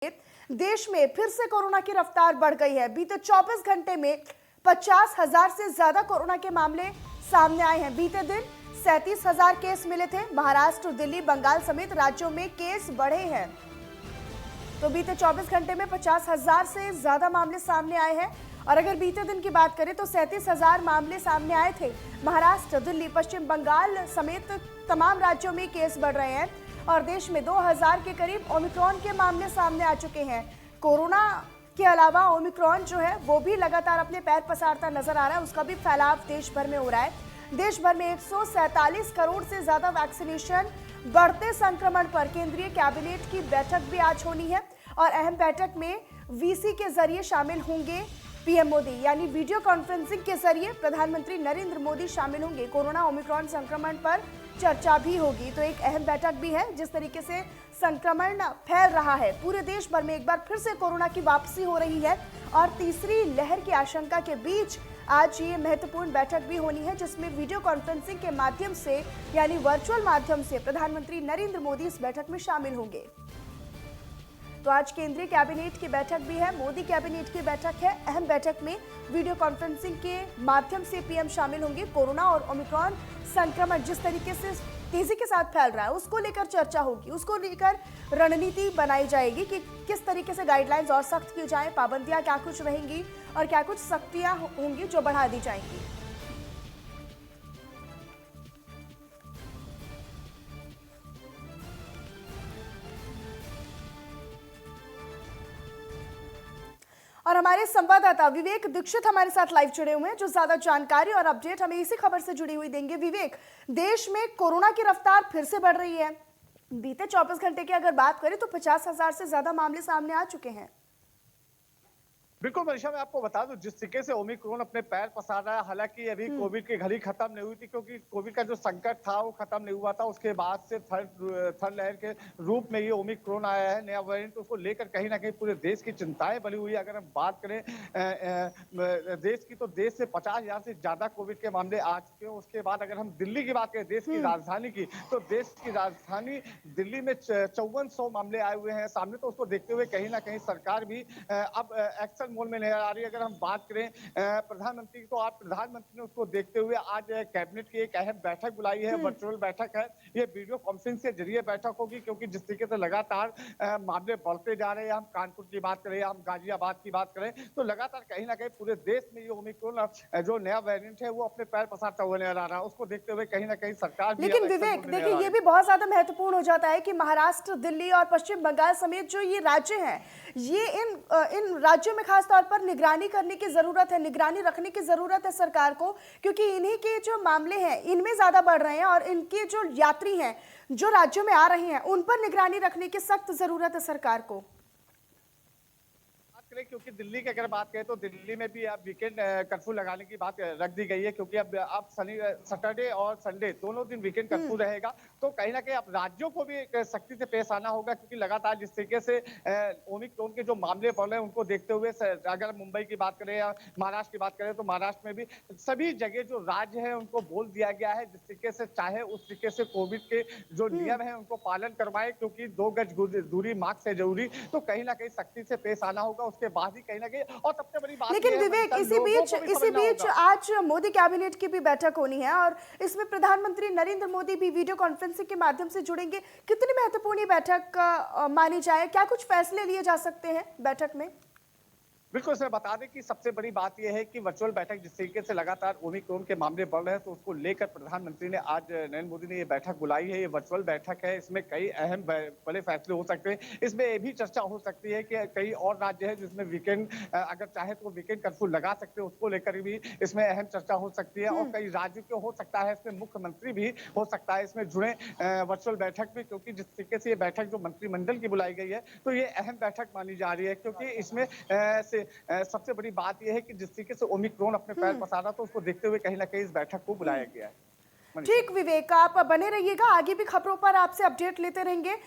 देश में फिर से कोरोना की रफ्तार बढ़ गई है। बीते 24 घंटे में 50,000 से ज्यादा कोरोना के मामले सामने आए हैं। बीते दिन 37,000 केस मिले थे। महाराष्ट्र, दिल्ली, बंगाल समेत राज्यों में केस बढ़े हैं। तो बीते 24 घंटे में 50,000 से ज्यादा मामले सामने आए हैं। और अगर बीते दिन की बात करें तो 37,000 मामले सामने आए थे। महाराष्ट्र, दिल्ली, पश्चिम बंगाल समेत तमाम राज्यों में केस बढ़ रहे हैं और देश में 2,000 के करीब ओमिक्रॉन के मामले सामने आ चुके हैं। कोरोना के अलावा ओमिक्रॉन जो है वो भी लगातार अपने पैर पसारता नजर आ रहा है। उसका भी फैलाव देश भर में हो रहा है। देश भर में 147 करोड़ से ज्यादा वैक्सीनेशन। बढ़ते संक्रमण पर केंद्रीय कैबिनेट की बैठक भी आज होनी है और अहम बैठक में वीसी के जरिए शामिल होंगे पीएम मोदी, यानी वीडियो कॉन्फ्रेंसिंग के जरिए प्रधानमंत्री नरेंद्र मोदी शामिल होंगे। कोरोना ओमिक्रॉन संक्रमण पर चर्चा भी होगी। तो एक अहम बैठक भी है। जिस तरीके से संक्रमण फैल रहा है पूरे देश भर में, एक बार फिर से कोरोना की वापसी हो रही है और तीसरी लहर की आशंका के बीच आज ये महत्वपूर्ण बैठक भी होनी है, जिसमें वीडियो कॉन्फ्रेंसिंग के माध्यम से यानी वर्चुअल माध्यम से प्रधानमंत्री नरेंद्र मोदी इस बैठक में शामिल होंगे। तो आज केंद्रीय कैबिनेट की बैठक भी है, मोदी कैबिनेट की बैठक है। अहम बैठक में वीडियो कॉन्फ्रेंसिंग के माध्यम से पीएम शामिल होंगे। कोरोना और ओमिक्रॉन संक्रमण जिस तरीके से तेजी के साथ फैल रहा है उसको लेकर चर्चा होगी, उसको लेकर रणनीति बनाई जाएगी कि किस तरीके से गाइडलाइंस और सख्त की जाए, पाबंदियां क्या कुछ रहेंगी और क्या कुछ सख्तियां होंगी जो बढ़ा दी जाएंगी। और हमारे संवाददाता विवेक दीक्षित हमारे साथ लाइव जुड़े हुए हैं, जो ज्यादा जानकारी और अपडेट हमें इसी खबर से जुड़ी हुई देंगे। विवेक, देश में कोरोना की रफ्तार फिर से बढ़ रही है। बीते 24 घंटे की अगर बात करें तो 50,000 से ज्यादा मामले सामने आ चुके हैं। बिल्कुल मनीषा, मैं आपको बता दूं जिस तरीके से ओमिक्रॉन अपने पैर पसार रहा है। हालांकि अभी कोविड की घड़ी खत्म नहीं हुई थी, क्योंकि कोविड का जो संकट था वो खत्म नहीं हुआ था। उसके बाद से थर्ड लहर के रूप में ये ओमिक्रॉन आया है, नया वेरिएंट। उसको लेकर कहीं ना कहीं पूरे देश की चिंताएं बनी हुई है। अगर हम बात करें देश की, तो देश से 50,000 से ज्यादा कोविड के मामले आ चुके हैं। उसके बाद अगर हम दिल्ली की बात करें, देश की राजधानी की, तो देश की राजधानी दिल्ली में 5400 मामले आए हुए हैं सामने। तो उसको देखते हुए कहीं ना कहीं सरकार भी अब एक्शन मोड में नजर आ रही है। अगर हम बात करें प्रधानमंत्री की, तो आज प्रधानमंत्री ने उसको देखते हुए आज कैबिनेट की एक अहम बैठक बुलाई है। वर्चुअल बैठक है, ये वीडियो कॉन्फ्रेंस के जरिए बैठक होगी, क्योंकि जिस तरीके से लगातार मामले बढ़ते जा रहे हैं। हम कानपुर की बात करें, हम गाजियाबाद की बात करें, तो लगातार कहीं ना कहीं पूरे देश में ये ओमिक्रॉन जो नया वेरिएंट है वो अपने पैर पसारता हुआ नजर आ रहा है। उसको देखते हुए कहीं ना कहीं सरकार भी लेकिन विवेक देखिए, ये भी बहुत ज्यादा महत्वपूर्ण हो जाता है कि महाराष्ट्र, दिल्ली और पश्चिम बंगाल समेत जो ये राज्य हैं, ये इन राज्यों में खास तौर पर निगरानी करने की जरूरत है, निगरानी रखने की जरूरत है सरकार को, क्योंकि इन्हीं के जो मामले हैं इनमें ज्यादा बढ़ रहे हैं और इनके जो यात्री हैं जो राज्यों में आ रहे हैं उन पर निगरानी रखने की सख्त जरूरत है सरकार को। क्योंकि दिल्ली की अगर बात करें तो दिल्ली में भी अब वीकेंड कर्फ्यू लगाने की बात रख दी गई है, क्योंकि अब सैटरडे और संडे दोनों दिन वीकेंड कर्फ्यू रहेगा। तो कहीं ना कहीं अब राज्यों को भी एक सख्ती से पेश आना होगा, क्योंकि लगातार जिस तरीके से ओमिक्रॉन के जो मामले बढ़ रहे हैं उनको देखते हुए अगर मुंबई की बात करें या महाराष्ट्र की बात करें, तो महाराष्ट्र में भी सभी जगह जो राज्य है उनको बोल दिया गया है जिस तरीके से चाहे उस तरीके से कोविड के जो नियम है उनको पालन करवाए, क्योंकि 2 गज दूरी मास्क से जरूरी। तो कहीं ना कहीं सख्ती से पेश आना होगा, के बाद ही कहीं ना कहीं। और सबसे बड़ी बात, लेकिन विवेक, इसी बीच आज मोदी कैबिनेट की भी बैठक होनी है और इसमें प्रधानमंत्री नरेंद्र मोदी भी वीडियो कॉन्फ्रेंसिंग के माध्यम से जुड़ेंगे। कितनी महत्वपूर्ण बैठक मानी जाए, क्या कुछ फैसले लिए जा सकते हैं बैठक में? बिल्कुल सर, बता दें कि सबसे बड़ी बात यह है कि वर्चुअल बैठक जिस तरीके से लगातार ओमिक्रॉन के मामले बढ़ रहे हैं, तो उसको लेकर प्रधानमंत्री ने आज नरेंद्र मोदी ने ये बैठक बुलाई है। ये वर्चुअल बैठक है, इसमें कई अहम बड़े फैसले हो सकते हैं। इसमें ये भी चर्चा हो सकती है कि कई और राज्य है जिसमें वीकेंड अगर चाहे तो वीकेंड कर्फ्यू लगा सकते हैं, उसको लेकर भी इसमें अहम चर्चा हो सकती है। और कई राज्यों के हो सकता है इसमें मुख्यमंत्री भी हो सकता है इसमें जुड़े वर्चुअल बैठक में, क्योंकि जिस तरीके से ये बैठक जो मंत्रिमंडल की बुलाई गई है, तो ये अहम बैठक मानी जा रही है। क्योंकि इसमें सबसे बड़ी बात यह है कि जिस तरीके से ओमिक्रॉन अपने पैर पसारा, तो उसको देखते हुए कहीं ना कहीं इस बैठक को बुलाया गया है। ठीक विवेक, आप बने रहिएगा, आगे भी खबरों पर आपसे अपडेट लेते रहेंगे।